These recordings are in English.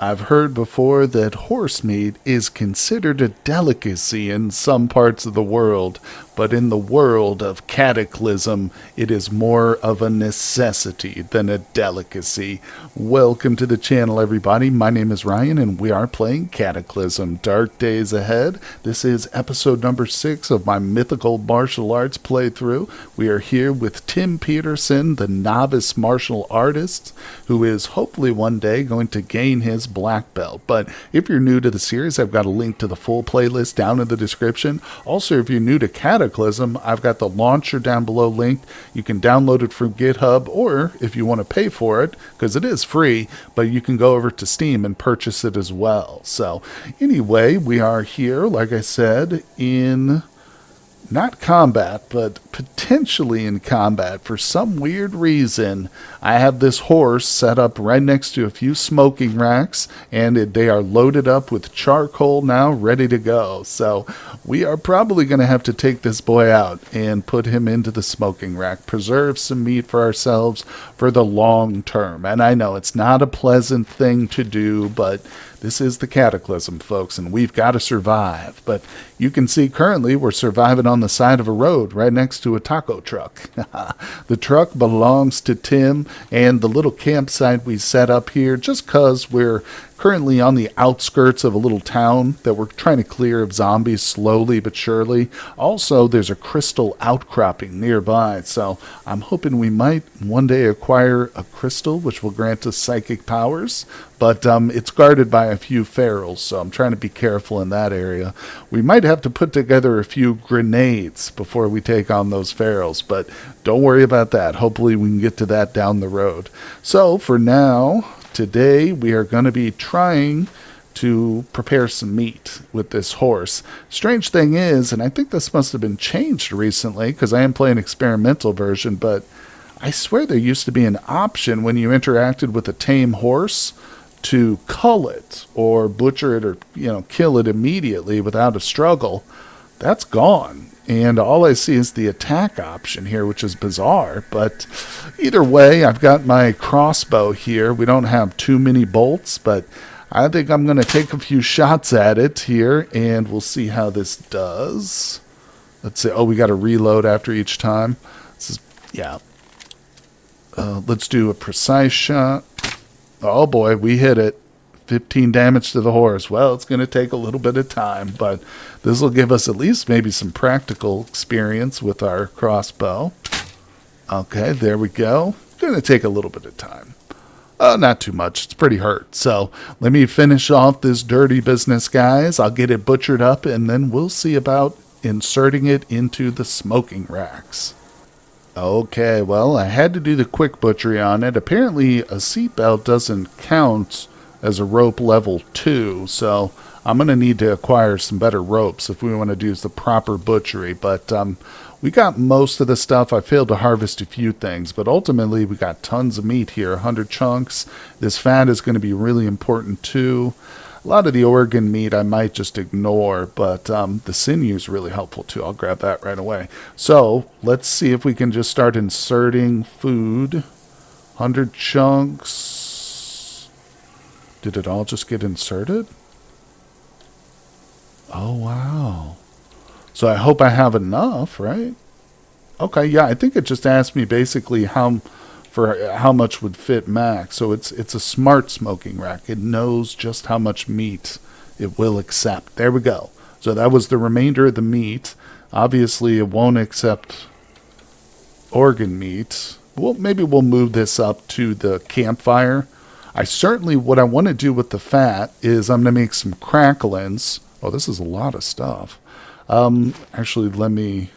I've heard before that horse meat is considered a delicacy in some parts of the world, but in the world of Cataclysm, it is more of a necessity than a delicacy. Welcome to the channel, everybody. My name is Ryan, and we are playing Cataclysm. Dark Days Ahead. This is episode number 6 of my mythical martial arts playthrough. We are here with Tim Peterson, the novice martial artist, who is hopefully one day going to gain his black belt. But if you're new to the series, I've got a link to the full playlist down in the description. Also, if you're new to Cataclysm, I've got the launcher down below linked. You can download it from GitHub, or if you want to pay for it, because it is free, but you can go over to Steam and purchase it as well. So anyway, we are here, like I said, in not combat, but potentially in combat. For some weird reason, I have this horse set up right next to a few smoking racks, and they are loaded up with charcoal now, ready to go. So we are probably going to have to take this boy out and put him into the smoking rack, preserve some meat for ourselves for the long term. And I know it's not a pleasant thing to do, but this is the Cataclysm, folks, and we've got to survive. But you can see currently we're surviving on the side of a road right next to a taco truck. The truck belongs to Tim, and the little campsite we set up here, just because we're currently on the outskirts of a little town that we're trying to clear of zombies slowly but surely. Also, there's a crystal outcropping nearby, so I'm hoping we might one day acquire a crystal which will grant us psychic powers, but it's guarded by a few ferals, so I'm trying to be careful in that area. We might have to put together a few grenades before we take on those ferals, but don't worry about that. Hopefully we can get to that down the road. So for now, today we are going to be trying to prepare some meat with this horse. Strange thing is, and I think this must have been changed recently because I am playing experimental version, but I swear there used to be an option when you interacted with a tame horse to cull it or butcher it or kill it immediately without a struggle. That's gone. And all I see is the attack option here, which is bizarre. But either way, I've got my crossbow here. We don't have too many bolts, but I think I'm going to take a few shots at it here, and we'll see how this does. Let's see. Oh, we got to reload after each time. This is, yeah. Let's do a precise shot. Oh, boy, we hit it. 15 damage to the horse. Well, it's going to take a little bit of time, but this will give us at least maybe some practical experience with our crossbow. Okay, there we go. Going to take a little bit of time. Not too much. It's pretty hurt. So let me finish off this dirty business, guys. I'll get it butchered up, and then we'll see about inserting it into the smoking racks. Okay, well, I had to do the quick butchery on it. Apparently, a seatbelt doesn't count as a rope level 2, so I'm going to need to acquire some better ropes if we want to do the proper butchery. But we got most of the stuff. I failed to harvest a few things, but ultimately we got tons of meat here, 100 chunks. This fat is going to be really important too. A lot of the organ meat I might just ignore, but the sinew is really helpful too. I'll grab that right away. So let's see if we can just start inserting food. 100 chunks. Did it all just get inserted? Oh, wow. So I hope I have enough, right? Okay, yeah, I think it just asked me basically how much would fit max. So it's a smart smoking rack. It knows just how much meat it will accept. There we go. So that was the remainder of the meat. Obviously, it won't accept organ meat. Well, maybe we'll move this up to the campfire. What I want to do with the fat is I'm going to make some cracklins. Oh, this is a lot of stuff. Actually, let me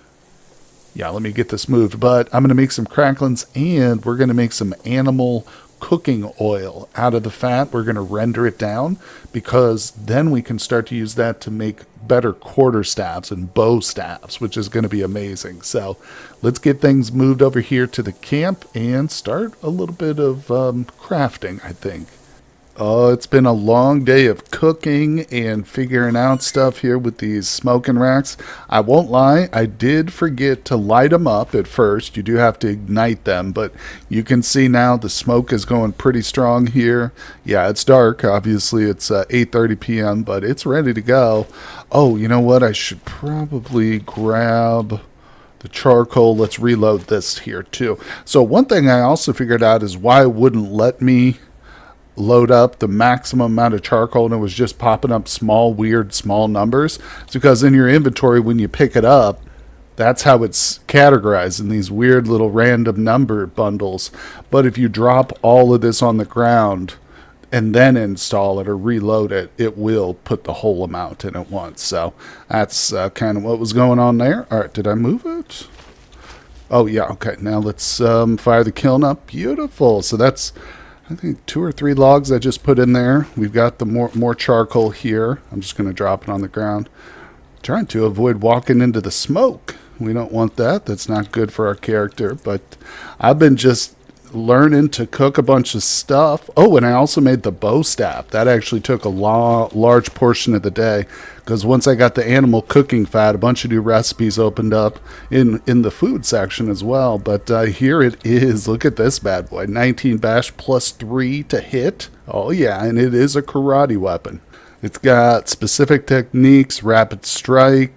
get this moved. But I'm going to make some cracklins, and we're going to make some animal cooking oil out of the fat. We're going to render it down, because then we can start to use that to make better quarterstaffs and bow staffs, which is going to be amazing. So let's get things moved over here to the camp and start a little bit of crafting, I think. Oh, it's been a long day of cooking and figuring out stuff here with these smoking racks. I won't lie, I did forget to light them up at first. You do have to ignite them, but you can see now the smoke is going pretty strong here. Yeah, it's dark. Obviously, it's 8:30 p.m., but it's ready to go. Oh, you know what? I should probably grab the charcoal. Let's reload this here too. So one thing I also figured out is why it wouldn't let me load up the maximum amount of charcoal and it was just popping up weird small numbers. It's because in your inventory when you pick it up, that's how it's categorized in these weird little random number bundles. But if you drop all of this on the ground and then install it or reload it, it will put the whole amount in at once. So that's kind of what was going on there. All right, did I move it? Oh yeah, okay. Now let's fire the kiln up. Beautiful. So that's, I think, 2 or 3 logs I just put in there. We've got the more charcoal here. I'm just going to drop it on the ground. Trying to avoid walking into the smoke. We don't want that. That's not good for our character. But I've been just learning to cook a bunch of stuff. Oh, and I also made the bow staff. That actually took a large portion of the day, because once I got the animal cooking fat, a bunch of new recipes opened up in the food section as well. But here it is. Look at this bad boy. 19 bash plus 3 to hit. Oh yeah, and it is a karate weapon. It's got specific techniques: rapid strike,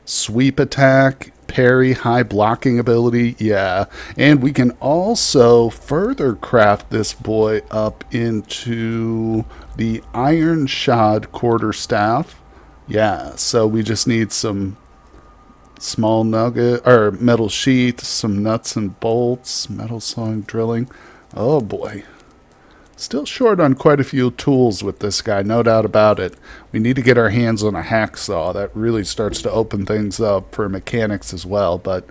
sweep attack, parry, high blocking ability. Yeah, and we can also further craft this boy up into the iron shod quarterstaff. Yeah, so we just need some small nugget or metal sheath, some nuts and bolts, metal sawing, drilling. Oh boy, still short on quite a few tools with this guy, no doubt about it. We need to get our hands on a hacksaw. That really starts to open things up for mechanics as well, but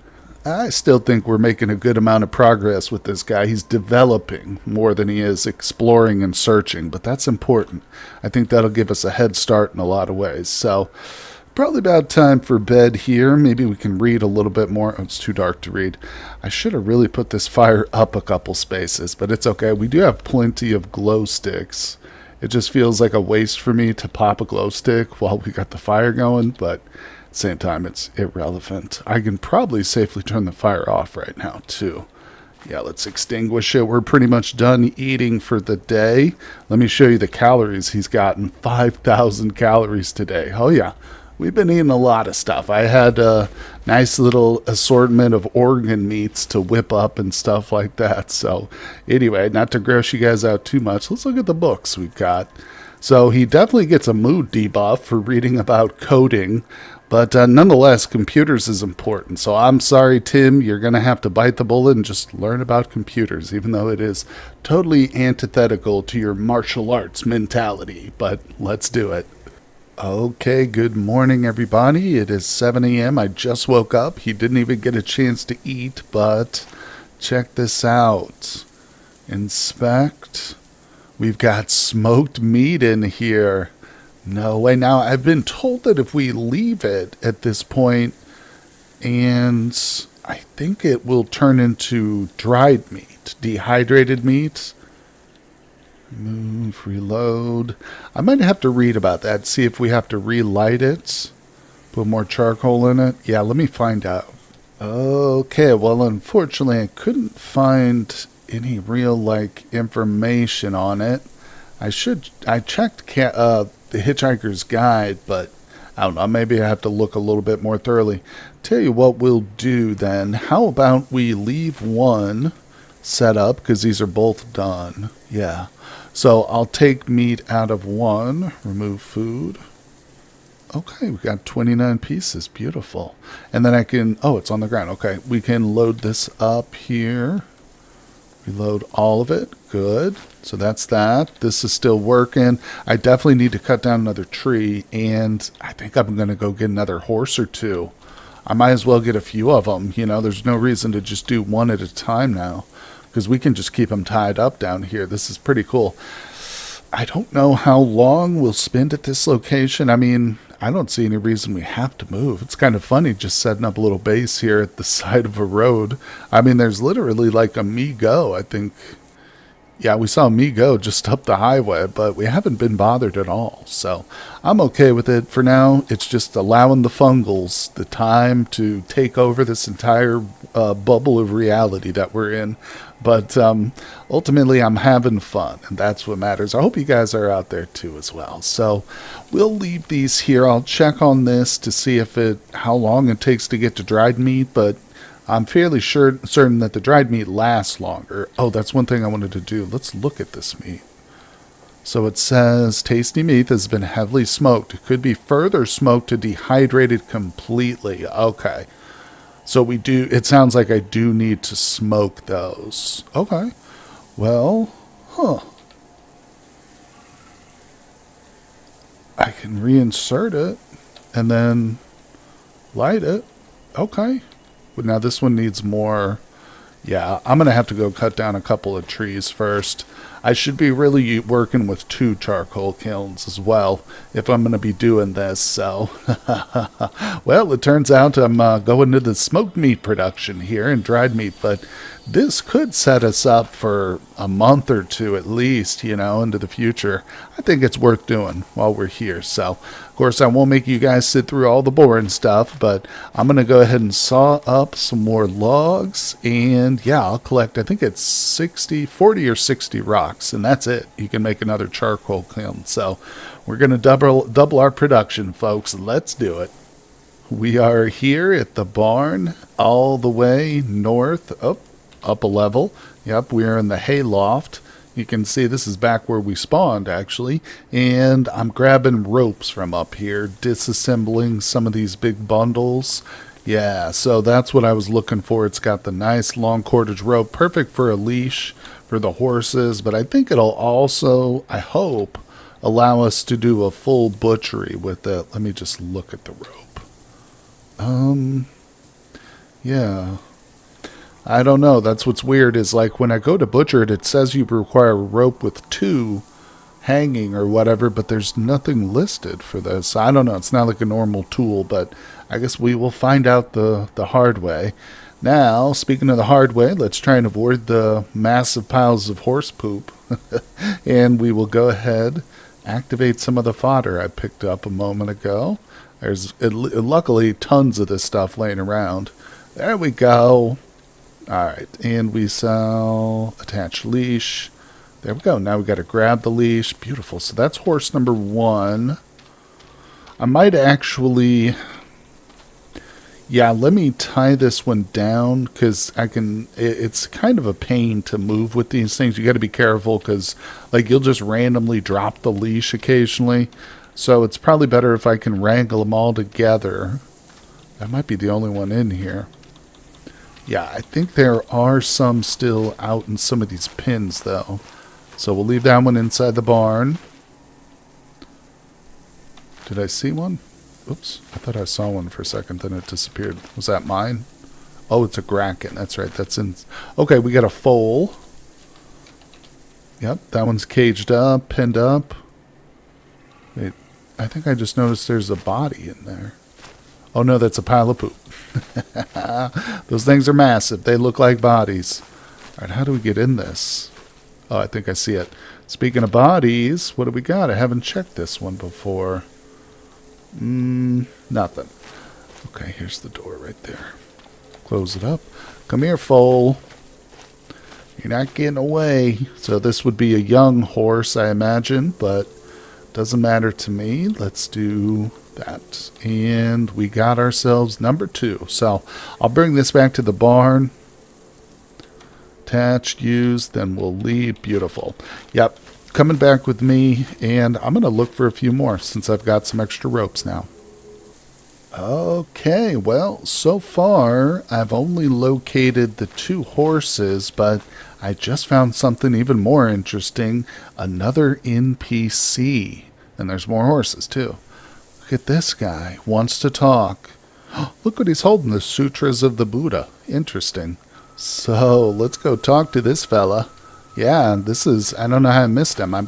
I still think we're making a good amount of progress with this guy. He's developing more than he is exploring and searching, but that's important. I think that'll give us a head start in a lot of ways. So probably about time for bed here. Maybe we can read a little bit more. Oh, it's too dark to read. I should have really put this fire up a couple spaces, but it's okay. We do have plenty of glow sticks. It just feels like a waste for me to pop a glow stick while we got the fire going, but at the same time, it's irrelevant. I can probably safely turn the fire off right now, too. Yeah, let's extinguish it. We're pretty much done eating for the day. Let me show you the calories he's gotten. 5,000 calories today. Oh, yeah. We've been eating a lot of stuff. I had a nice little assortment of organ meats to whip up and stuff like that. So anyway, not to gross you guys out too much, let's look at the books we've got. So he definitely gets a mood debuff for reading about coding, but nonetheless, computers is important. So I'm sorry, Tim, you're going to have to bite the bullet and just learn about computers, even though it is totally antithetical to your martial arts mentality. But let's do it. Okay, good morning, everybody. It is 7 a.m. I just woke up. He didn't even get a chance to eat, but check this out. Inspect. We've got smoked meat in here. No way. Now, I've been told that if we leave it at this point, and I think it will turn into dried meat, dehydrated meat. Move, reload. I might have to read about that, see if we have to relight it, put more charcoal in it. Yeah, let me find out. Okay, well, unfortunately, I couldn't find any real, information on it. I checked the Hitchhiker's Guide, but I don't know, maybe I have to look a little bit more thoroughly. Tell you what we'll do then. How about we leave one set up, because these are both done. Yeah. So I'll take meat out of one, remove food. Okay, we got 29 pieces. Beautiful. And then I can, oh, it's on the ground. Okay, we can load this up here. Reload all of it. Good. So that's that. This is still working. I definitely need to cut down another tree, and I think I'm going to go get another horse or two. I might as well get a few of them. You know, there's no reason to just do one at a time now, because we can just keep them tied up down here. This is pretty cool. I don't know how long we'll spend at this location. I mean, I don't see any reason we have to move. It's kind of funny just setting up a little base here at the side of a road. I mean, there's literally like a me go. I think Yeah, we saw me go just up the highway, but we haven't been bothered at all. So I'm okay with it for now. It's just allowing the fungals the time to take over this entire bubble of reality that we're in. But ultimately, I'm having fun, and that's what matters. I hope you guys are out there too as well. So we'll leave these here. I'll check on this to see if how long it takes to get to dried meat, but I'm fairly certain that the dried meat lasts longer. Oh, that's one thing I wanted to do. Let's look at this meat. So it says tasty meat has been heavily smoked. It could be further smoked to dehydrated completely. Okay. So it sounds like I do need to smoke those. Okay. Well, I can reinsert it and then light it. Okay. But now this one needs more. Yeah, I'm going to have to go cut down a couple of trees first. I should be really working with 2 charcoal kilns as well if I'm going to be doing this. So, well, it turns out I'm going to the smoked meat production here and dried meat, but this could set us up for a month or 2 at least, into the future. I think it's worth doing while we're here. So, of course, I won't make you guys sit through all the boring stuff, but I'm going to go ahead and saw up some more logs, and yeah, I'll collect, I think it's 40 or 60 rocks, and that's it. You can make another charcoal kiln. So we're going to double our production, folks. Let's do it. We are here at the barn, all the way north, up a level. Yep, we're in the hay loft. You can see this is back where we spawned, actually. And I'm grabbing ropes from up here, disassembling some of these big bundles. Yeah, so that's what I was looking for. It's got the nice long cordage rope, perfect for a leash for the horses. But I think it'll also, I hope, allow us to do a full butchery with it. Let me just look at the rope. Yeah. I don't know. That's what's weird is like when I go to butcher it, it says you require a rope with 2 hanging or whatever, but there's nothing listed for this. I don't know. It's not like a normal tool, but I guess we will find out the hard way. Now, speaking of the hard way, let's try and avoid the massive piles of horse poop. And we will go ahead, activate some of the fodder I picked up a moment ago. There's luckily tons of this stuff laying around. There we go. Alright, and we sell attach leash. There we go. Now we got to grab the leash. Beautiful. So that's horse number 1. I might actually... Yeah, let me tie this one down because it's kind of a pain to move with these things. You got to be careful because like you'll just randomly drop the leash occasionally. So it's probably better if I can wrangle them all together. That might be the only one in here. Yeah, I think there are some still out in some of these pins, though. So we'll leave that one inside the barn. Did I see one? Oops, I thought I saw one for a second, then it disappeared. Was that mine? Oh, it's a Kraken. That's right, that's in... Okay, we got a foal. Yep, that one's caged up, pinned up. Wait, I think I just noticed there's a body in there. Oh no, that's a pile of poop. Those things are massive. They look like bodies. Alright, how do we get in this? Oh, I think I see it. Speaking of bodies, what do we got? I haven't checked this one before. Nothing. Okay, here's the door right there. Close it up. Come here, foal. You're not getting away. So this would be a young horse, I imagine, but doesn't matter to me. Let's do that. And we got ourselves number 2. So I'll bring this back to the barn. Attached, used, then we'll leave. Beautiful. Yep. Coming back with me, and I'm going to look for a few more since I've got some extra ropes now. Okay, well, so far I've only located the 2 horses, but I just found something even more interesting. Another NPC. And there's more horses, too. Look at this guy. Wants to talk. Look what he's holding, the Sutras of the Buddha. Interesting. So, let's go talk to this fella. Yeah, this is... I don't know how I missed him. I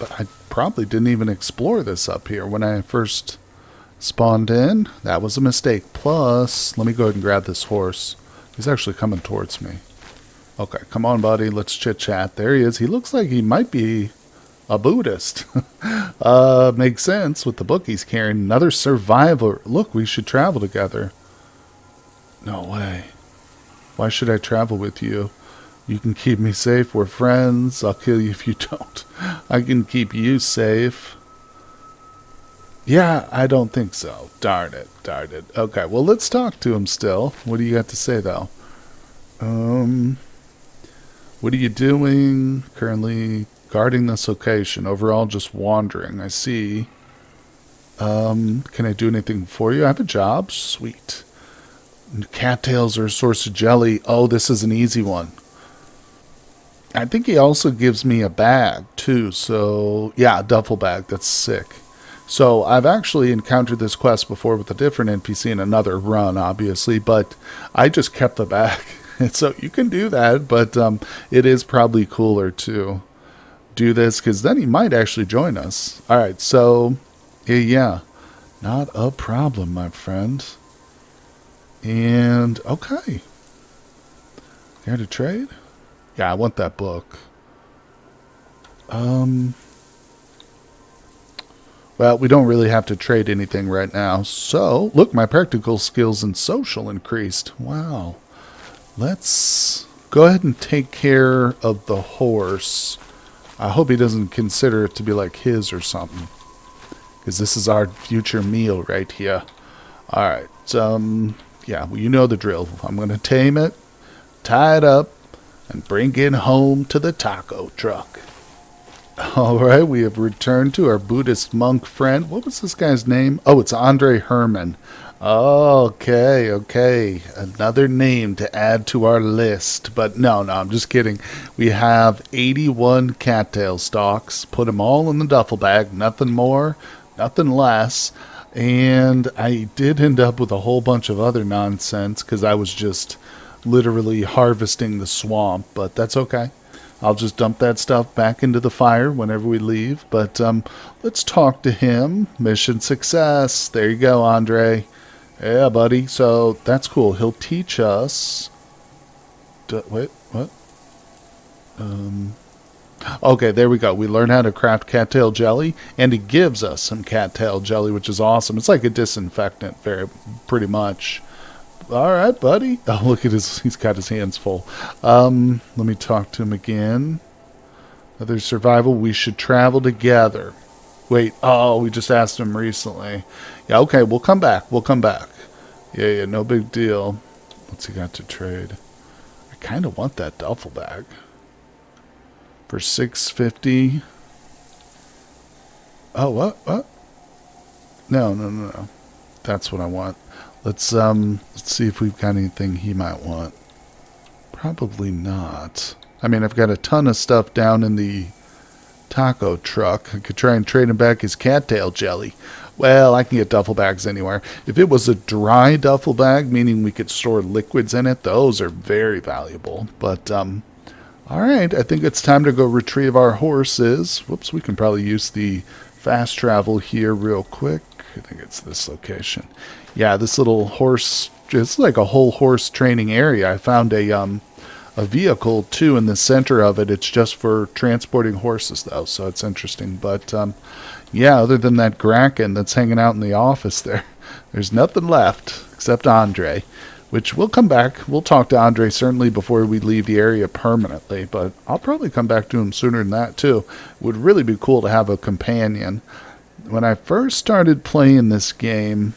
probably didn't even explore this up here when I first spawned in. That was a mistake. Plus, let me go ahead and grab this horse. He's actually coming towards me. Okay, come on, buddy. Let's chit-chat. There he is. He looks like he might be a Buddhist. Makes sense with the book he's carrying. Another survivor. Look, we should travel together. No way. Why should I travel with you? You can keep me safe. We're friends. I'll kill you if you don't. I can keep you safe. Yeah, I don't think so. Darn it. Darn it. Okay, well, let's talk to him still. What do you got to say, though? What are you doing? Currently guarding this location. Overall, just wandering. I see. Can I do anything for you? I have a job. Sweet. Cattails are a source of jelly. Oh, this is an easy one. I think he also gives me a bag, too. So, yeah, a duffel bag. That's sick. So, I've actually encountered this quest before with a different NPC in another run, obviously. But I just kept the bag. So you can do that, but it is probably cooler to do this, because then he might actually join us. All right, so, yeah, not a problem, my friend. And, okay. Care to trade? Yeah, I want that book. Well, we don't really have to trade anything right now. So, look, my practical skills and social increased. Wow. Let's go ahead and take care of the horse. I hope he doesn't consider it to be like his or something, because this is our future meal right here. Alright, yeah, well, you know the drill. I'm going to tame it, tie it up, and bring it home to the taco truck. Alright, we have returned to our Buddhist monk friend. What was this guy's name? Oh, it's Andre Herman. Okay, okay. Another name to add to our list. But no, I'm just kidding. We have 81 cattail stalks. Put them all in the duffel bag. Nothing more, nothing less. And I did end up with a whole bunch of other nonsense, because I was just literally harvesting the swamp. But that's okay. I'll just dump that stuff back into the fire whenever we leave. But let's talk to him. Mission success. There you go, Andre. Yeah, buddy. So that's cool. He'll teach us. Wait, what? Okay, there we go. We learn how to craft cattail jelly, and he gives us some cattail jelly, which is awesome. It's like a disinfectant, pretty much. All right, buddy. Oh, look at his. He's got his hands full. Let me talk to him again. Other survival. We should travel together. Wait, oh, we just asked him recently. Yeah, okay, we'll come back. We'll come back. Yeah, no big deal. What's he got to trade? I kind of want that duffel bag. For $6.50. Oh, what? No. That's what I want. Let's see if we've got anything he might want. Probably not. I mean, I've got a ton of stuff down in the taco truck. I could try and trade him back his cattail jelly. Well, I can get duffel bags anywhere. If it was a dry duffel bag, meaning we could store liquids in it, those are very valuable. But, alright, I think it's time to go retrieve our horses. Whoops, we can probably use the fast travel here real quick. I think it's this location. Yeah, this little horse, it's like a whole horse training area. I found a vehicle, too, in the center of it. It's just for transporting horses, though, so it's interesting. But, yeah, other than that Kraken that's hanging out in the office there, there's nothing left except Andre, which we'll come back. We'll talk to Andre certainly before we leave the area permanently, but I'll probably come back to him sooner than that, too. It would really be cool to have a companion. When I first started playing this game,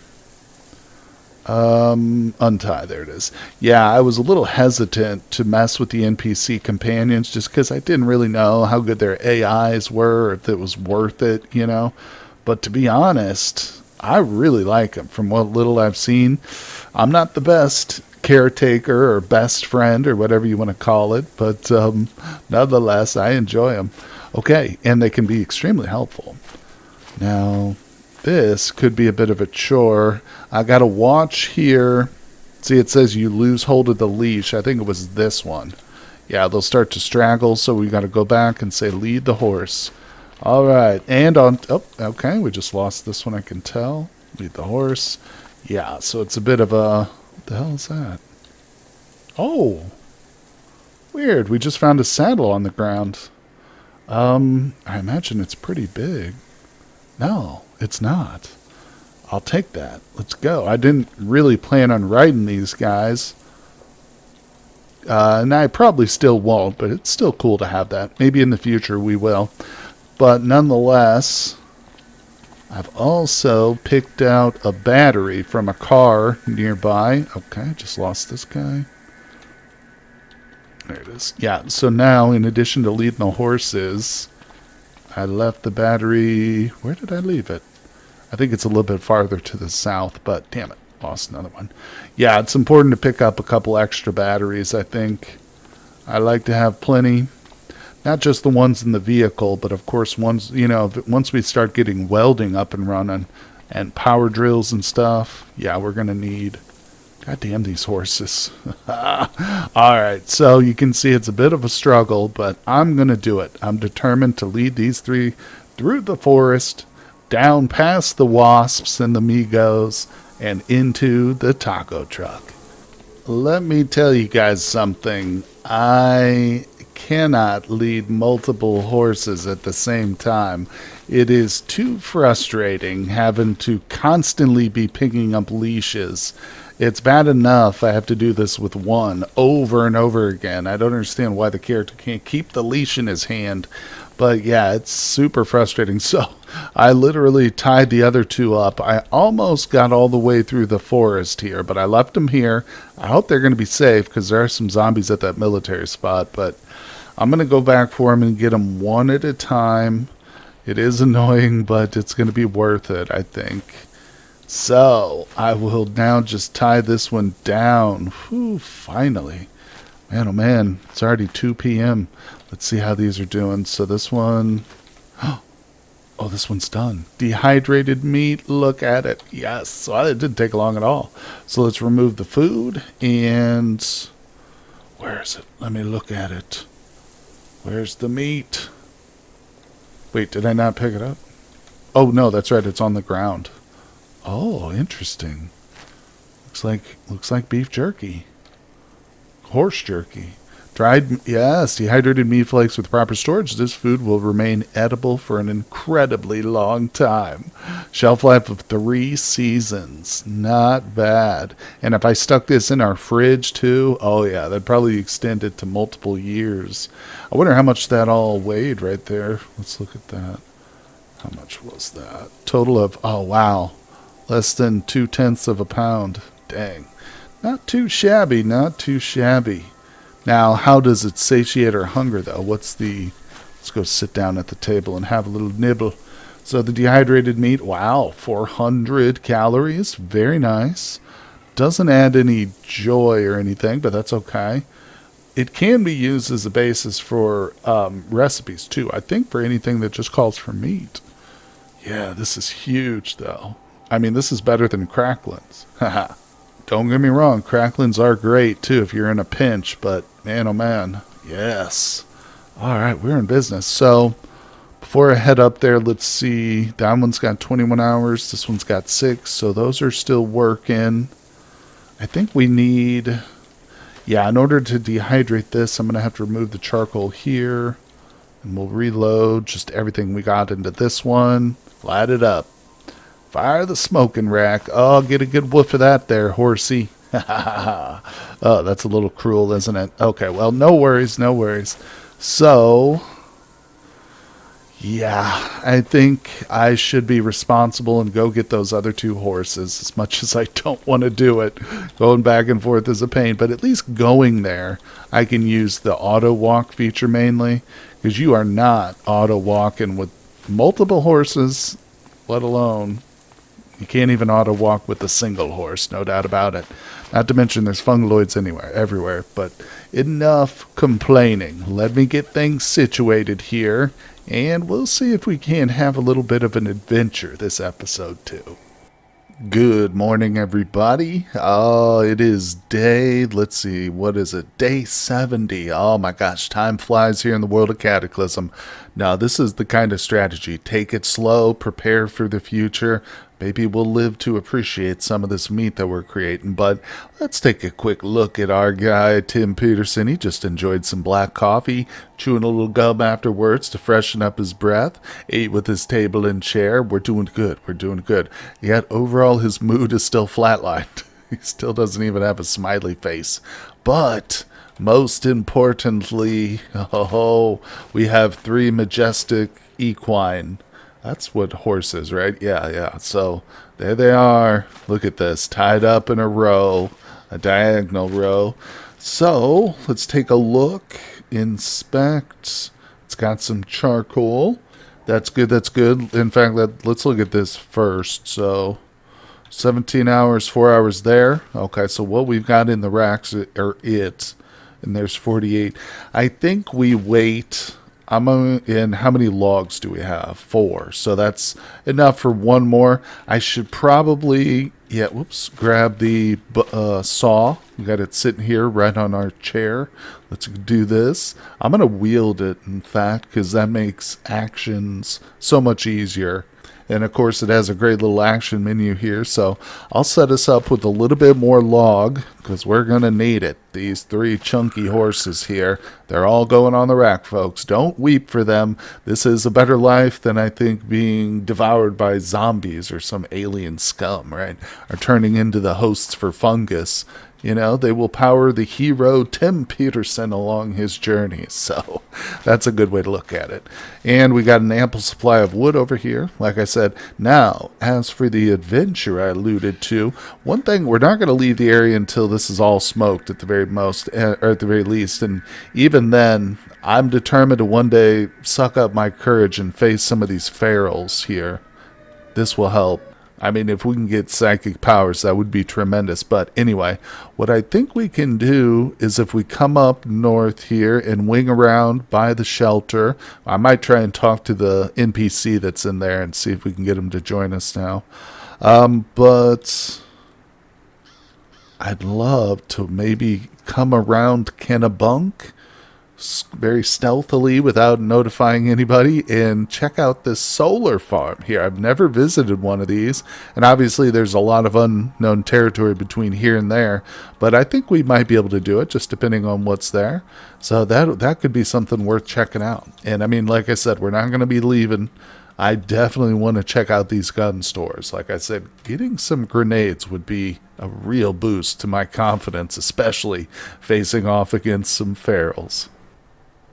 untie, there it is. Yeah, I was a little hesitant to mess with the NPC companions just because I didn't really know how good their AIs were, or if it was worth it, you know. But to be honest, I really like them. From what little I've seen, I'm not the best caretaker or best friend or whatever you want to call it, but nonetheless, I enjoy them. Okay, and they can be extremely helpful. Now, this could be a bit of a chore. I got to watch here. See, it says you lose hold of the leash. I think it was this one. Yeah, they'll start to straggle, so we got to go back and say lead the horse. All right, and on... Oh, okay, we just lost this one, I can tell. Lead the horse. Yeah, so it's a bit of a... What the hell is that? Oh! Weird, we just found a saddle on the ground. I imagine it's pretty big. No, it's not. I'll take that. Let's go. I didn't really plan on riding these guys. And I probably still won't, but it's still cool to have that. Maybe in the future we will. But nonetheless, I've also picked out a battery from a car nearby. Okay, just lost this guy. There it is. Yeah, so now, in addition to leading the horses, I left the battery... Where did I leave it? I think it's a little bit farther to the south, but damn it, lost another one. Yeah, it's important to pick up a couple extra batteries, I think. I like to have plenty. Not just the ones in the vehicle, but of course ones, you know, once we start getting welding up and running and power drills and stuff, yeah, we're going to need... God damn these horses. Alright, so you can see it's a bit of a struggle, but I'm going to do it. I'm determined to lead these three through the forest, down past the wasps and the Migos, and into the taco truck. Let me tell you guys something. I cannot lead multiple horses at the same time. It is too frustrating having to constantly be picking up leashes. It's bad enough I have to do this with one over and over again. I don't understand why the character can't keep the leash in his hand. But yeah, it's super frustrating. So I literally tied the other two up. I almost got all the way through the forest here, but I left them here. I hope they're going to be safe because there are some zombies at that military spot. But I'm going to go back for them and get them one at a time. It is annoying, but it's going to be worth it, I think. So, I will now just tie this one down. Whew, finally. Man, oh man, it's already 2 p.m. Let's see how these are doing. So this one... Oh, this one's done. Dehydrated meat, look at it. Yes, well, it didn't take long at all. So let's remove the food and... Where is it? Let me look at it. Where's the meat? Wait, did I not pick it up? Oh, no, that's right, it's on the ground. Oh, interesting. Looks like beef jerky. Horse jerky. Dried, yes, dehydrated meat flakes with proper storage. This food will remain edible for an incredibly long time. Shelf life of 3 seasons. Not bad. And if I stuck this in our fridge too, oh yeah, that'd probably extend it to multiple years. I wonder how much that all weighed right there. Let's look at that. How much was that? Total of, oh wow, less than 0.2 of a pound. Dang. Not too shabby, not too shabby. Now, how does it satiate our hunger, though? Let's go sit down at the table and have a little nibble. So the dehydrated meat, wow, 400 calories. Very nice. Doesn't add any joy or anything, but that's okay. It can be used as a basis for recipes, too. I think for anything that just calls for meat. Yeah, this is huge, though. I mean, this is better than cracklins. Haha. Don't get me wrong, cracklins are great, too, if you're in a pinch, but man, oh man, yes. All right, we're in business. So, before I head up there, let's see. That one's got 21 hours. This one's got 6, so those are still working. I think we need... Yeah, in order to dehydrate this, I'm going to have to remove the charcoal here, and we'll reload just everything we got into this one. Light it up. Fire the smoking rack. Oh, get a good whiff of that there, horsey. Oh, that's a little cruel, isn't it? Okay, well, no worries, no worries. So, yeah, I think I should be responsible and go get those other 2 horses, as much as I don't want to do it. Going back and forth is a pain, but at least going there, I can use the auto walk feature mainly, because you are not auto walking with multiple horses, let alone... You can't even auto walk with a single horse, no doubt about it. Not to mention there's fungaloids everywhere. But enough complaining. Let me get things situated here, and we'll see if we can have a little bit of an adventure this episode too. Good morning, everybody. Oh, it is day, let's see, what is it? Day 70. Oh my gosh, time flies here in the world of Cataclysm. Now, this is the kind of strategy. Take it slow, prepare for the future. maybe we'll live to appreciate some of this meat that we're creating. But let's take a quick look at our guy, Tim Peterson. He just enjoyed some black coffee, chewing a little gum afterwards to freshen up his breath, ate with his table and chair. We're doing good. We're doing good. Yet overall, his mood is still flatlined. He still doesn't even have a smiley face. But most importantly, we have 3 majestic equine. That's what horse is, right? Yeah. So there they are. Look at this. Tied up in a row, a diagonal row. So let's take a look. Inspect. It's got some charcoal. That's good. That's good. In fact, let's look at this first. So 17 hours, 4 hours there. Okay, so what we've got in the racks are it. And there's 48. I think we wait. And how many logs do we have? 4. So that's enough for one more. I should probably, grab the saw. We got it sitting here right on our chair. Let's do this. I'm going to wield it, in fact, because that makes actions so much easier. And of course, it has a great little action menu here. So I'll set us up with a little bit more log because we're going to need it. These 3 chunky horses here, they're all going on the rack, folks. Don't weep for them. This is a better life than, I think, being devoured by zombies or some alien scum, right? Or turning into the hosts for fungus. You know, they will power the hero Tim Peterson along his journey. So that's a good way to look at it. And we got an ample supply of wood over here. Like I said, now, as for the adventure I alluded to, one thing, we're not going to leave the area until this is all smoked at the very most, or at the very least. And even then, I'm determined to one day suck up my courage and face some of these ferals here. This will help. I mean, if we can get psychic powers, that would be tremendous. But anyway, what I think we can do is if we come up north here and wing around by the shelter, I might try and talk to the NPC that's in there and see if we can get him to join us now. But I'd love to maybe come around Kennebunk very stealthily without notifying anybody and check out this solar farm here. I've never visited one of these, and obviously there's a lot of unknown territory between here and there, but I think we might be able to do it just depending on what's there. So that could be something worth checking out. And I mean, like I said, we're not going to be leaving. I definitely want to check out these gun stores. Like I said, getting some grenades would be a real boost to my confidence, especially facing off against some ferals.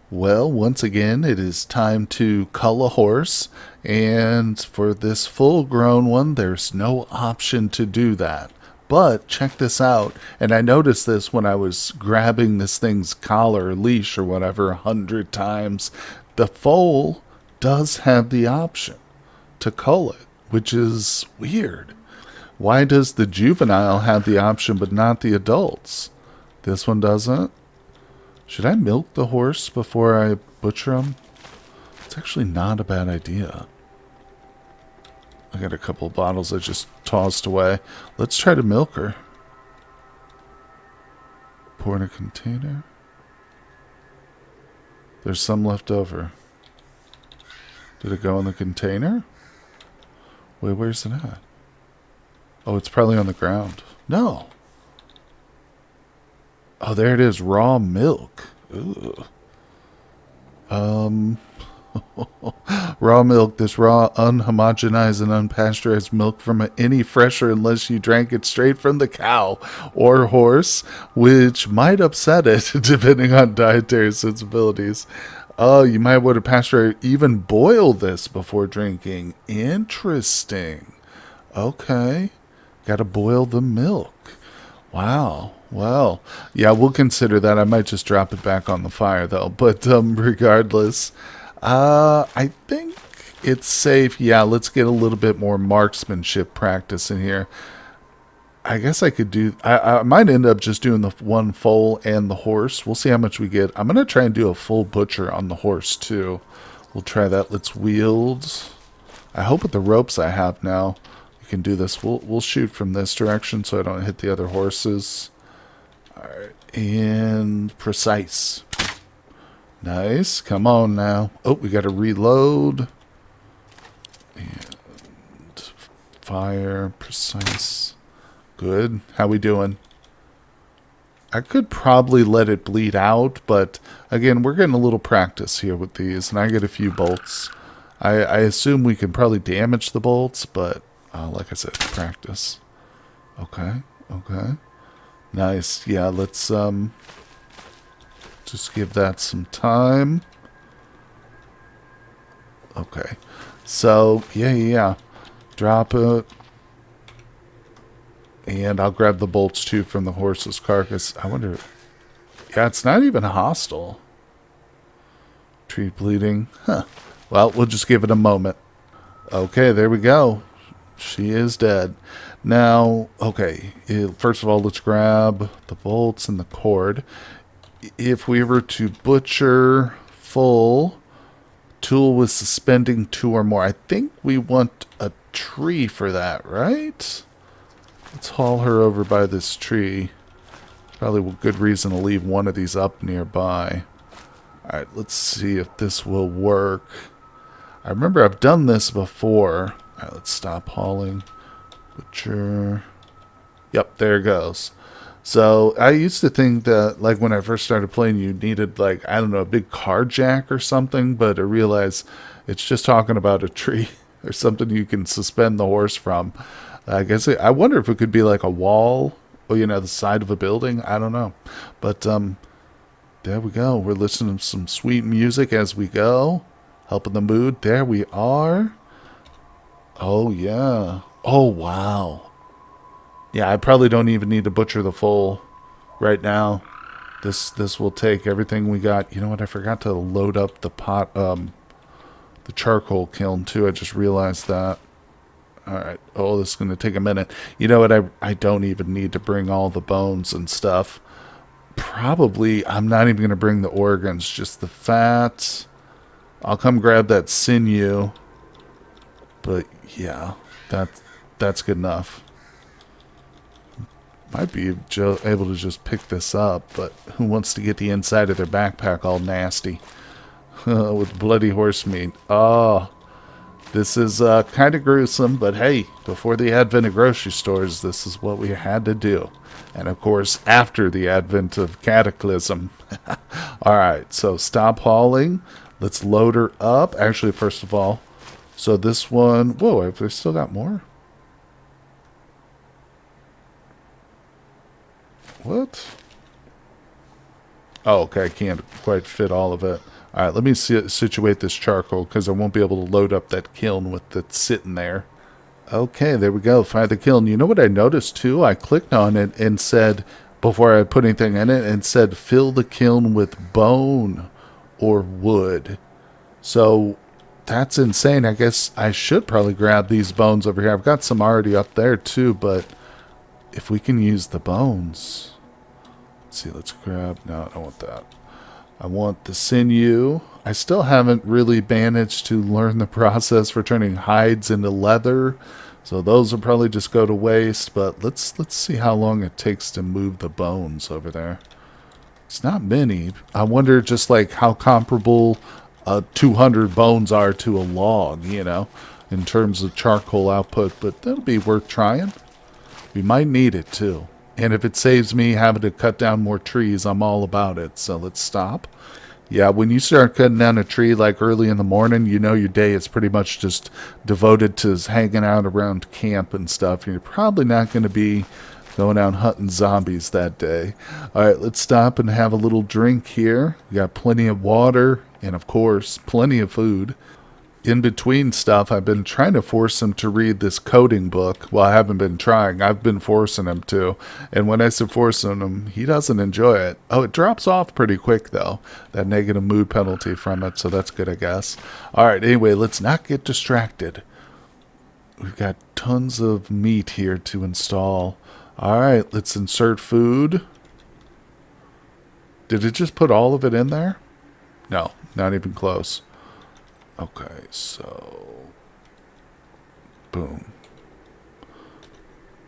Well, once again, it is time to cull a horse, and for this full-grown one, there's no option to do that. But check this out, and I noticed this when I was grabbing this thing's collar or leash or whatever 100 times. The foal does have the option to cull it, which is weird. Why does the juvenile have the option but not the adults? This one doesn't? Should I milk the horse before I butcher him? It's actually not a bad idea. I got a couple bottles I just tossed away. Let's try to milk her. Pour in a container. There's some left over. Did it go in the container? Wait, where's it at? Oh, it's probably on the ground. No. Oh, there it is. Raw milk. Ooh. Raw milk. This raw, unhomogenized, and unpasteurized milk from any fresher unless you drank it straight from the cow or horse, which might upset it depending on dietary sensibilities. Oh, you might want to pasteurize, even boil this before drinking. Interesting. Okay. Got to boil the milk. Wow. Well, yeah, we'll consider that. I might just drop it back on the fire, though. But regardless, I think it's safe. Yeah, let's get a little bit more marksmanship practice in here. I guess I could do... I might end up just doing the one foal and the horse. We'll see how much we get. I'm going to try and do a full butcher on the horse, too. We'll try that. Let's wield. I hope with the ropes I have now, we can do this. We'll shoot from this direction so I don't hit the other horses. Alright, and precise. Nice. Come on now. Oh, we got to reload. And Fire, precise. Good. How we doing? I could probably let it bleed out, but again, we're getting a little practice here with these, and I get a few bolts. I assume we can probably damage the bolts, but like I said, practice. Okay, okay. Nice. Yeah, let's just give that some time. Okay. So, yeah. Drop it. And I'll grab the bolts too from the horse's carcass. I wonder. Yeah, it's not even hostile. Tree bleeding. Huh. Well, we'll just give it a moment. Okay, there we go. She is dead. Now, okay. First of all, let's grab the bolts and the cord. If we were to butcher full, tool with suspending 2 or more. I think we want a tree for that, right? Let's haul her over by this tree. Probably a good reason to leave one of these up nearby. Alright, let's see if this will work. I remember I've done this before. Alright, let's stop hauling. Butcher. Yep, there it goes. So, I used to think that, like, when I first started playing, you needed, like, I don't know, a big car jack or something, but I realized it's just talking about a tree or something you can suspend the horse from. I guess I wonder if it could be like a wall or, you know, the side of a building. I don't know. But there we go. We're listening to some sweet music as we go. Helping the mood. There we are. Oh, yeah. Oh, wow. Yeah, I probably don't even need to butcher the full right now. This will take everything we got. You know what? I forgot to load up the pot, the charcoal kiln too. I just realized that. Alright. Oh, this is going to take a minute. You know what? I don't even need to bring all the bones and stuff. Probably, I'm not even going to bring the organs. Just the fat. I'll come grab that sinew. But, yeah. That's good enough. Might be able to just pick this up. But who wants to get the inside of their backpack all nasty? With bloody horse meat. Oh. This is kind of gruesome, but hey, before the advent of grocery stores, this is what we had to do. And of course, after the advent of Cataclysm. Alright, so stop hauling. Let's load her up. Actually, first of all, so this one... Whoa, have we still got more? What? Oh, okay, I can't quite fit all of it. Alright, let me situate this charcoal, because I won't be able to load up that kiln with it sitting there. Okay, there we go. Fire the kiln. You know what I noticed, too? I clicked on it and said, before I put anything in it, and said, fill the kiln with bone or wood. So, that's insane. I guess I should probably grab these bones over here. I've got some already up there, too, but if we can use the bones... Let's see, let's grab... No, I don't want that. I want the sinew. I still haven't really managed to learn the process for turning hides into leather, so those will probably just go to waste. But let's see how long it takes to move the bones over there. It's not many. I wonder just like how comparable 200 bones are to a log, you know, in terms of charcoal output. But that'll be worth trying. We might need it too. And if it saves me having to cut down more trees, I'm all about it. So let's stop. Yeah, when you start cutting down a tree like early in the morning, you know your day is pretty much just devoted to hanging out around camp and stuff. You're probably not going to be going out hunting zombies that day. All right, let's stop and have a little drink here. We got plenty of water and, of course, plenty of food. In between stuff, I've been trying to force him to read this coding book. Well, I haven't been trying. I've been forcing him to. And when I say forcing him, he doesn't enjoy it. Oh, it drops off pretty quick, though. That negative mood penalty from it, so that's good, I guess. All right, anyway, let's not get distracted. We've got tons of meat here to install. All right, let's insert food. Did it just put all of it in there? No, not even close. Okay, so... Boom.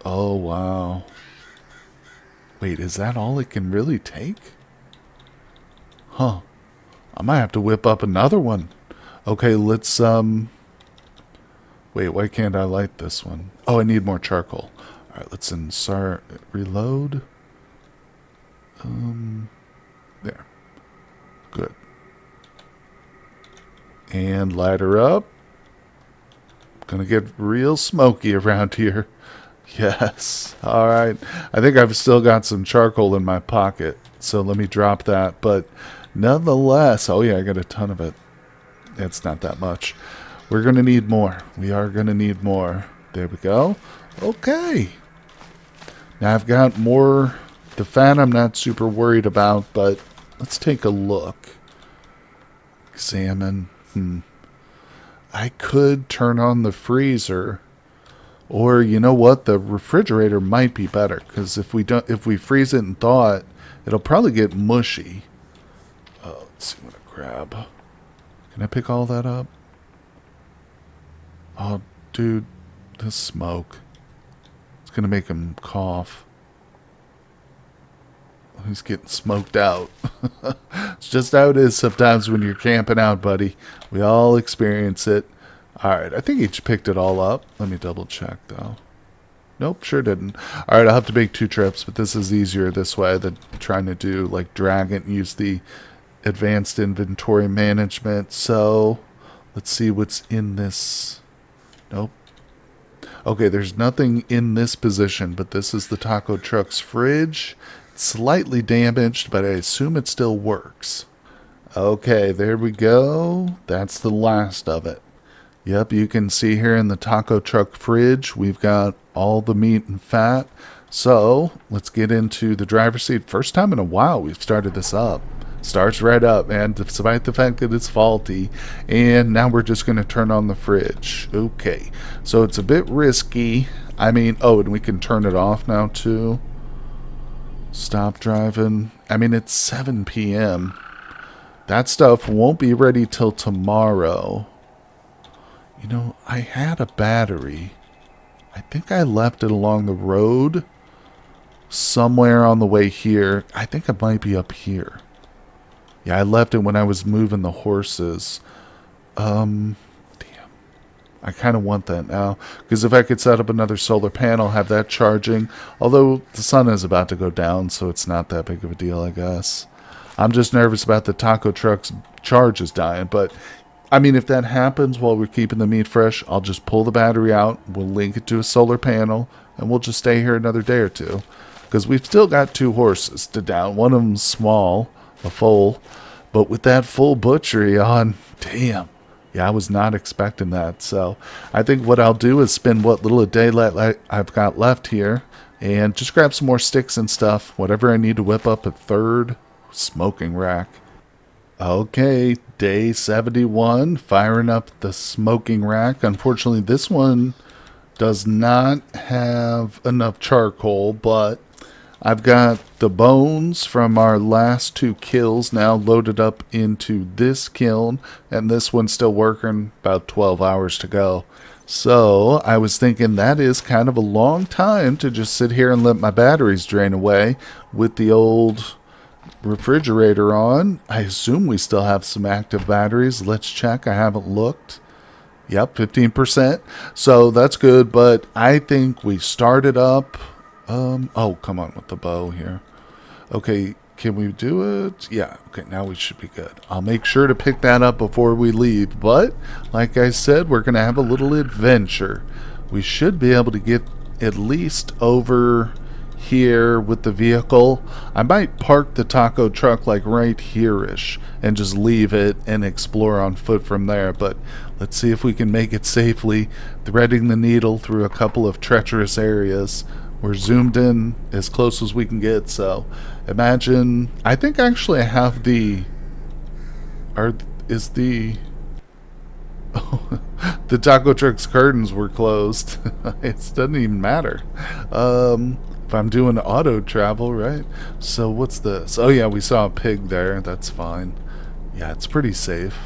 Oh, wow. Wait, is that all it can really take? Huh. I might have to whip up another one. Okay, let's Wait, why can't I light this one? Oh, I need more charcoal. Alright, let's insert, reload. There. Good. And light her up. Gonna get real smoky around here. Yes. Alright. I think I've still got some charcoal in my pocket. So let me drop that. But nonetheless, oh yeah, I got a ton of it. It's not that much. We're gonna need more. We are gonna need more. There we go. Okay. Now I've got more. The fat I'm not super worried about, but let's take a look. Examine. I could turn on the freezer, or you know what, the refrigerator might be better, because if we freeze it and thaw it, it'll probably get mushy. Let's see what I grab. Can I pick all that up? Oh, dude, the smoke. It's gonna make him cough. He's getting smoked out. It's just how it is sometimes when you're camping out, buddy. We all experience it. Alright, I think he picked it all up. Let me double check, though. Nope, sure didn't. Alright, I'll have to make 2 trips, but this is easier this way than trying to do, like, drag it and use the advanced inventory management. So, let's see what's in this. Nope. Okay, there's nothing in this position, but this is the taco truck's fridge. Slightly damaged, but I assume it still works. Okay, there we go. That's the last of it. Yep, you can see here in the taco truck fridge, we've got all the meat and fat. So, let's get into the driver's seat. First time in a while we've started this up. Starts right up, man, despite the fact that it's faulty. And now we're just going to turn on the fridge. Okay, so it's a bit risky. I mean, oh, and we can turn it off now, too. Stop driving. I mean, it's 7 p.m. That stuff won't be ready till tomorrow. You know, I had a battery. I think I left it along the road somewhere on the way here. I think it might be up here. Yeah, I left it when I was moving the horses. Damn. I kind of want that now, because if I could set up another solar panel, have that charging, although the sun is about to go down, so it's not that big of a deal, I guess. I'm just nervous about the taco truck's charge is dying, but, I mean, if that happens while we're keeping the meat fresh, I'll just pull the battery out, we'll link it to a solar panel, and we'll just stay here another day or two, because we've still got 2 horses to down. One of them's small, a foal, but with that full butchery on, damn. Yeah, I was not expecting that. So I think what I'll do is spend what little a day I've got left here and just grab some more sticks and stuff. Whatever I need to whip up a 3rd smoking rack. Okay, day 71. Firing up the smoking rack. Unfortunately, this one does not have enough charcoal, but I've got the bones from our last 2 kills now loaded up into this kiln, and this one's still working, about 12 hours to go. So I was thinking that is kind of a long time to just sit here and let my batteries drain away with the old refrigerator on. I assume we still have some active batteries. Let's check. I haven't looked. Yep, 15%. So that's good, but I think we started up. Oh, come on with the bow here. Okay, can we do it? Yeah, okay, now we should be good. I'll make sure to pick that up before we leave, but like I said, we're going to have a little adventure. We should be able to get at least over here with the vehicle. I might park the taco truck like right here-ish and just leave it and explore on foot from there, but let's see if we can make it safely, threading the needle through a couple of treacherous areas. We're zoomed in as close as we can get, so imagine, I think actually I have the, the taco truck's curtains were closed. It doesn't even matter. If I'm doing auto travel, right? So what's this? Oh yeah, we saw a pig there, that's fine. Yeah, it's pretty safe.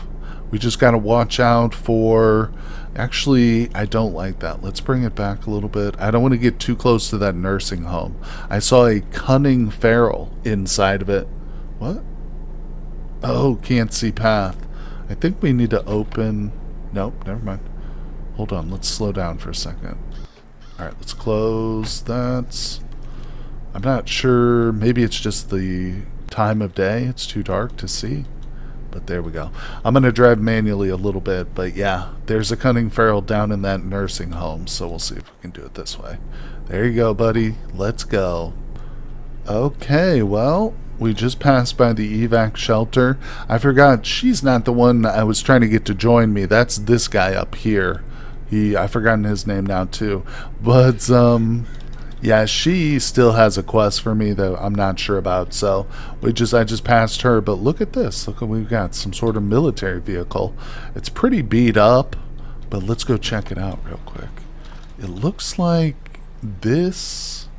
We just gotta watch out for, actually, I don't like that. Let's bring it back a little bit. I don't want to get too close to that nursing home. I saw a cunning feral inside of it. What? Oh, can't see path. I think we need to open. Nope, never mind. Hold on, let's slow down for a second. Alright, let's close that. I'm not sure. Maybe it's just the time of day. It's too dark to see. But there we go. I'm going to drive manually a little bit. But yeah, there's a cunning feral down in that nursing home. So we'll see if we can do it this way. There you go, buddy. Let's go. Okay, well, we just passed by the evac shelter. I forgot, she's not the one I was trying to get to join me. That's this guy up here. I've forgotten his name now too. But, yeah, she still has a quest for me that I'm not sure about. So I just passed her. But look at this. Look what we've got. Some sort of military vehicle. It's pretty beat up. But let's go check it out real quick. It looks like this.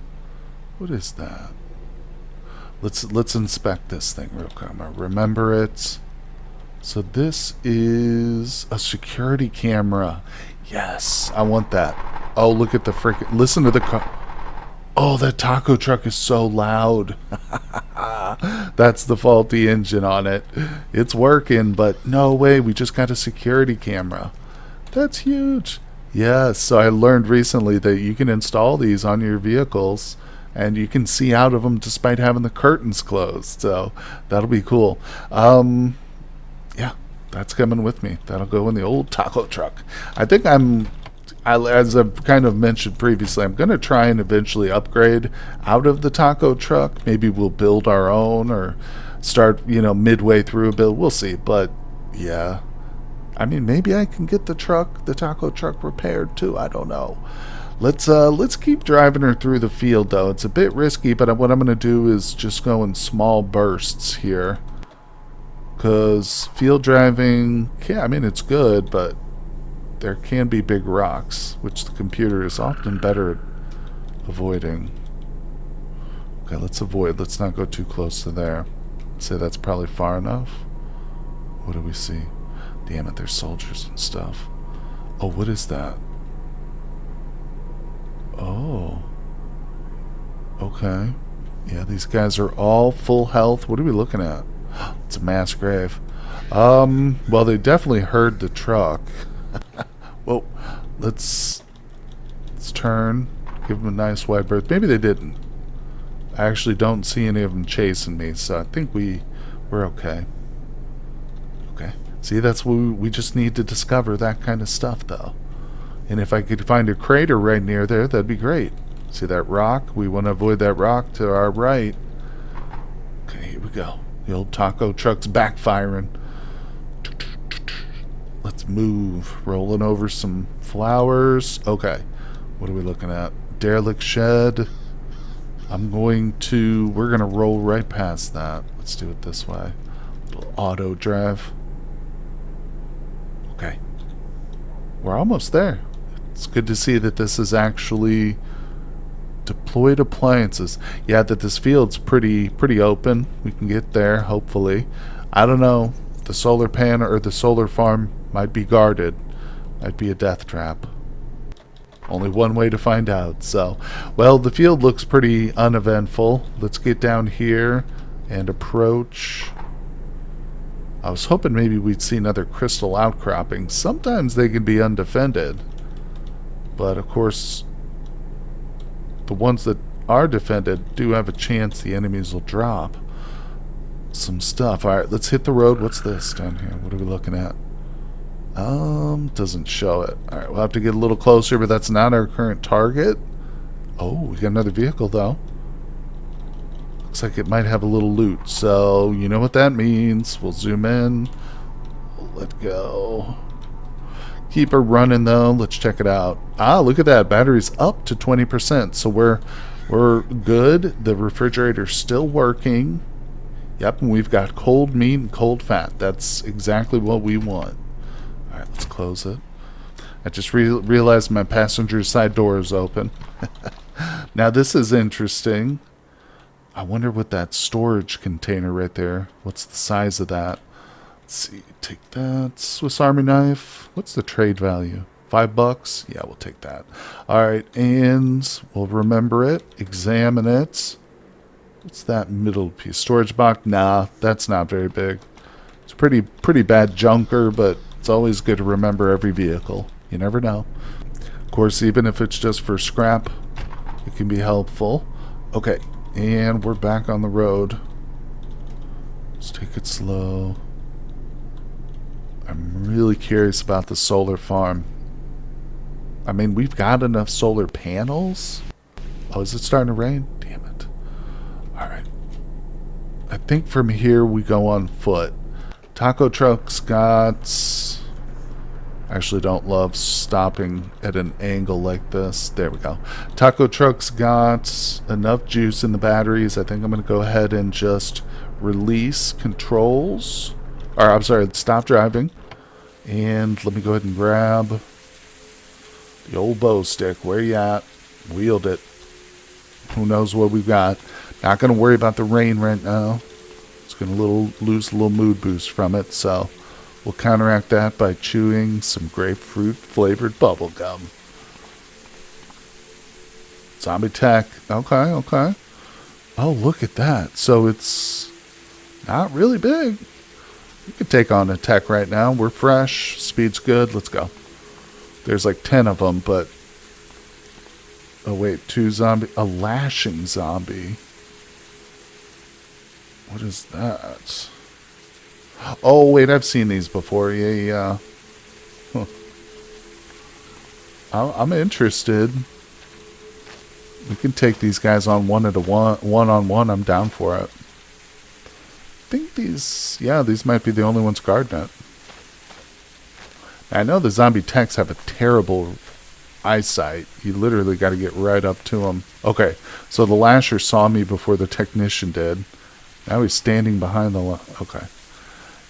What is that? Let's inspect this thing real quick. I'm gonna remember it. So this is a security camera. Yes, I want that. Oh, look at the freaking... Listen to the car. Oh, that taco truck is so loud. That's the faulty engine on it. It's working, but no way. We just got a security camera. That's huge. Yes, so I learned recently that you can install these on your vehicles and you can see out of them despite having the curtains closed. So that'll be cool. Yeah, that's coming with me. That'll go in the old taco truck. I think as I've kind of mentioned previously, I'm going to try and eventually upgrade out of the taco truck. Maybe we'll build our own or start, midway through a build. We'll see. But yeah, I mean, maybe I can get the taco truck repaired too. I don't know. Let's keep driving her through the field though. It's a bit risky, but what I'm going to do is just go in small bursts here. Because field driving, yeah, I mean, it's good, but there can be big rocks, which the computer is often better at avoiding. Okay, let's avoid. Let's not go too close to there. Say that's probably far enough. What do we see? Damn it, there's soldiers and stuff. Oh, what is that? Oh. Okay. Yeah, these guys are all full health. What are we looking at? It's a mass grave. Well, they definitely heard the truck. Well, let's turn. Give them a nice wide berth. Maybe they didn't. I actually don't see any of them chasing me, so I think we're okay. Okay. See, that's what we just need to discover that kind of stuff, though. And if I could find a crater right near there, that'd be great. See that rock? We want to avoid that rock to our right. Okay, here we go. The old taco truck's backfiring. Let's move. Rolling over some flowers. Okay. What are we looking at? Derelict shed. We're going to roll right past that. Let's do it this way. Little auto drive. Okay. We're almost there. It's good to see that this is actually deployed appliances. Yeah, that this field's pretty open. We can get there, hopefully. I don't know. The solar panel or the solar farm might be guarded. Might be a death trap. Only one way to find out. So, well, the field looks pretty uneventful. Let's get down here and approach. I was hoping maybe we'd see another crystal outcropping. Sometimes they can be undefended. But, of course, the ones that are defended do have a chance the enemies will drop some stuff. Alright, let's hit the road. What's this down here? What are we looking at? Doesn't show it. Alright, we'll have to get a little closer, but that's not our current target. Oh, we got another vehicle, though. Looks like it might have a little loot. So, you know what that means. We'll zoom in. We'll let go. Keep her running, though. Let's check it out. Ah, look at that. Battery's up to 20%. So we're good. The refrigerator's still working. Yep, and we've got cold meat and cold fat. That's exactly what we want. Alright, let's close it. I just realized my passenger side door is open. Now, this is interesting. I wonder what that storage container right there, what's the size of that? Let's see, take that. Swiss Army knife. What's the trade value? $5? Yeah, we'll take that. Alright, and we'll remember it. Examine it. What's that middle piece? Storage box? Nah, that's not very big. It's pretty bad junker, but it's always good to remember every vehicle. You never know. Of course, even if it's just for scrap, it can be helpful. Okay, and we're back on the road. Let's take it slow. I'm really curious about the solar farm. I mean, we've got enough solar panels. Oh, is it starting to rain? Damn it. Alright. I think from here we go on foot. Taco truck's got... I actually don't love stopping at an angle like this. There we go. Taco truck's got enough juice in the batteries. I think I'm going to go ahead and just release controls. Or, I'm sorry, stop driving. And let me go ahead and grab the old bow stick. Where you at? Wield it. Who knows what we've got. Not going to worry about the rain right now. It's going to lose a little mood boost from it. So we'll counteract that by chewing some grapefruit flavored bubble gum. Zombie tech. Okay, okay. Oh, look at that. So it's not really big. We could take on a tech right now. We're fresh. Speed's good. Let's go. There's like 10 of them, but... Oh, wait. 2 zombie... A lashing zombie. What is that? Oh, wait. I've seen these before. Yeah. Huh. I'm interested. We can take these guys on one-on-one. I'm down for it. I think these... Yeah, these might be the only ones guarding it. I know the zombie techs have a terrible eyesight. You literally got to get right up to them. Okay, so the lasher saw me before the technician did. Now he's standing behind the... Okay.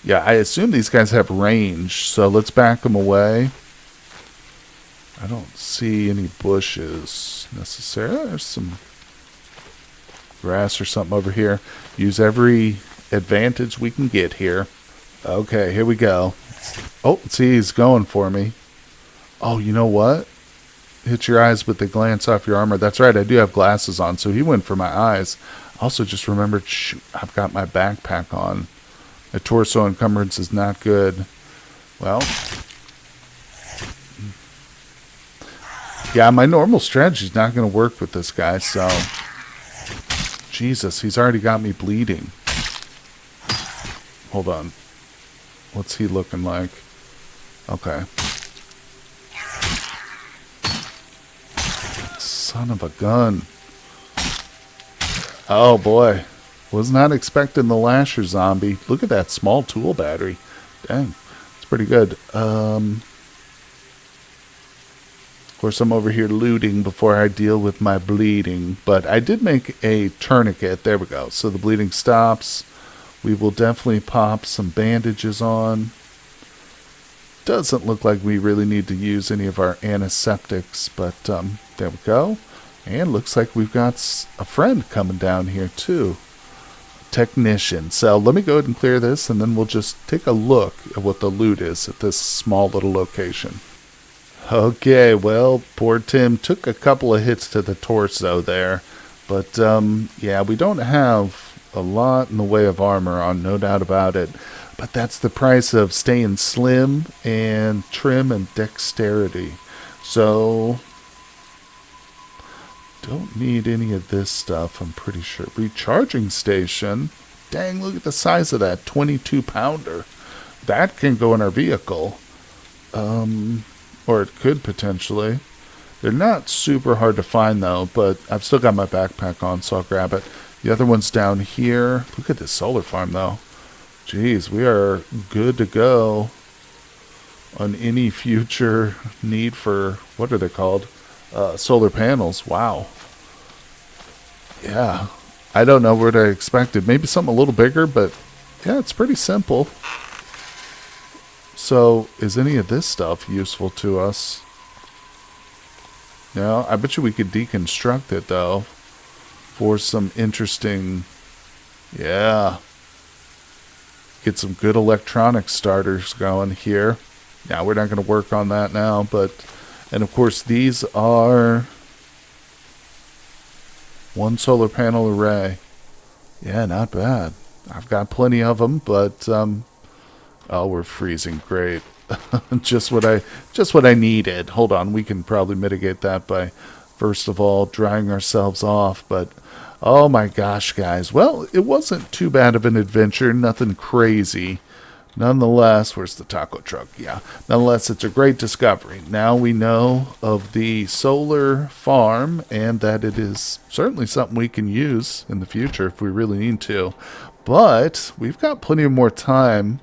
Yeah, I assume these guys have range, so let's back them away. I don't see any bushes necessarily. There's some grass or something over here. Use every advantage we can get here. Okay, here we go. Oh, see, he's going for me. Oh, you know what? Hit your eyes, but they glance off your armor. That's right, I do have glasses on, so he went for my eyes. Also, just remembered, shoot, I've got my backpack on. My torso encumbrance is not good. Well, yeah, my normal strategy is not going to work with this guy, so... Jesus, he's already got me bleeding. Hold on. What's he looking like? Okay. Son of a gun. Oh boy. Was not expecting the lasher zombie. Look at that small tool battery. Dang. It's pretty good. Of course, I'm over here looting before I deal with my bleeding. But I did make a tourniquet. There we go. So the bleeding stops. We will definitely pop some bandages on. Doesn't look like we really need to use any of our antiseptics, but there we go. And looks like we've got a friend coming down here too. Technician. So let me go ahead and clear this, and then we'll just take a look at what the loot is at this small little location. Okay, well, poor Tim took a couple of hits to the torso there. But yeah, we don't have a lot in the way of armor on, no doubt about it. But that's the price of staying slim and trim and dexterity. So, don't need any of this stuff, I'm pretty sure. Recharging station. Dang, look at the size of that 22-pounder. That can go in our vehicle. Or it could potentially. They're not super hard to find though, but I've still got my backpack on, so I'll grab it. The other one's down here. Look at this solar farm, though. Jeez, we are good to go on any future need for, what are they called? Solar panels. Wow. Yeah. I don't know what I expected. Maybe something a little bigger, but yeah, it's pretty simple. So, is any of this stuff useful to us? No, I bet you we could deconstruct it, though. For some interesting, yeah, get some good electronic starters going here. Yeah, we're not going to work on that now, but, and of course these are one solar panel array. Yeah, not bad. I've got plenty of them, but, oh, we're freezing. Great. just what I needed. Hold on, we can probably mitigate that by first of all drying ourselves off, but oh my gosh, guys. Well, it wasn't too bad of an adventure, nothing crazy. Nonetheless, where's the taco truck? Yeah. Nonetheless, it's a great discovery. Now we know of the solar farm and that it is certainly something we can use in the future if we really need to. But we've got plenty of more time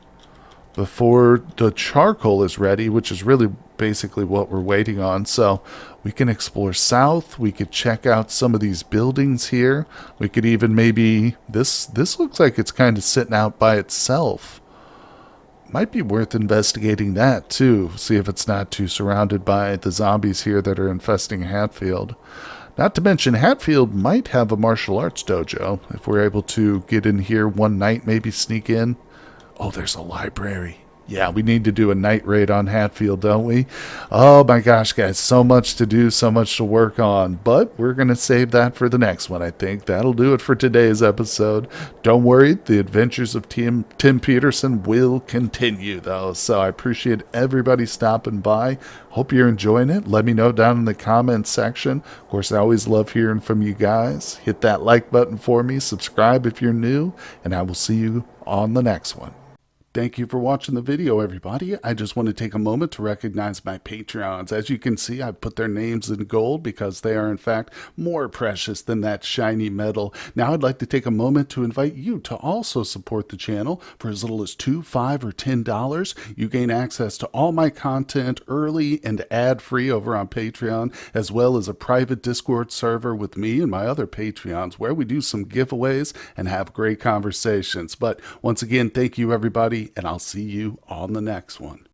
before the charcoal is ready, which is really basically what we're waiting on. So we can explore south. We could check out some of these buildings here. We could even maybe this looks like it's kind of sitting out by itself. Might be worth investigating that too. See if it's not too surrounded by the zombies here that are infesting Hatfield. Not to mention, Hatfield might have a martial arts dojo. If we're able to get in here one night, maybe sneak in. Oh, there's a library. Yeah, we need to do a night raid on Hatfield, don't we? Oh my gosh, guys, so much to do, so much to work on. But we're going to save that for the next one, I think. That'll do it for today's episode. Don't worry, the adventures of Tim Peterson will continue, though. So I appreciate everybody stopping by. Hope you're enjoying it. Let me know down in the comments section. Of course, I always love hearing from you guys. Hit that like button for me. Subscribe if you're new. And I will see you on the next one. Thank you for watching the video, everybody. I just want to take a moment to recognize my Patreons. As you can see, I've put their names in gold because they are, in fact, more precious than that shiny metal. Now, I'd like to take a moment to invite you to also support the channel for as little as $2, $5, or $10. You gain access to all my content early and ad-free over on Patreon, as well as a private Discord server with me and my other Patreons where we do some giveaways and have great conversations. But once again, thank you, everybody, and I'll see you on the next one.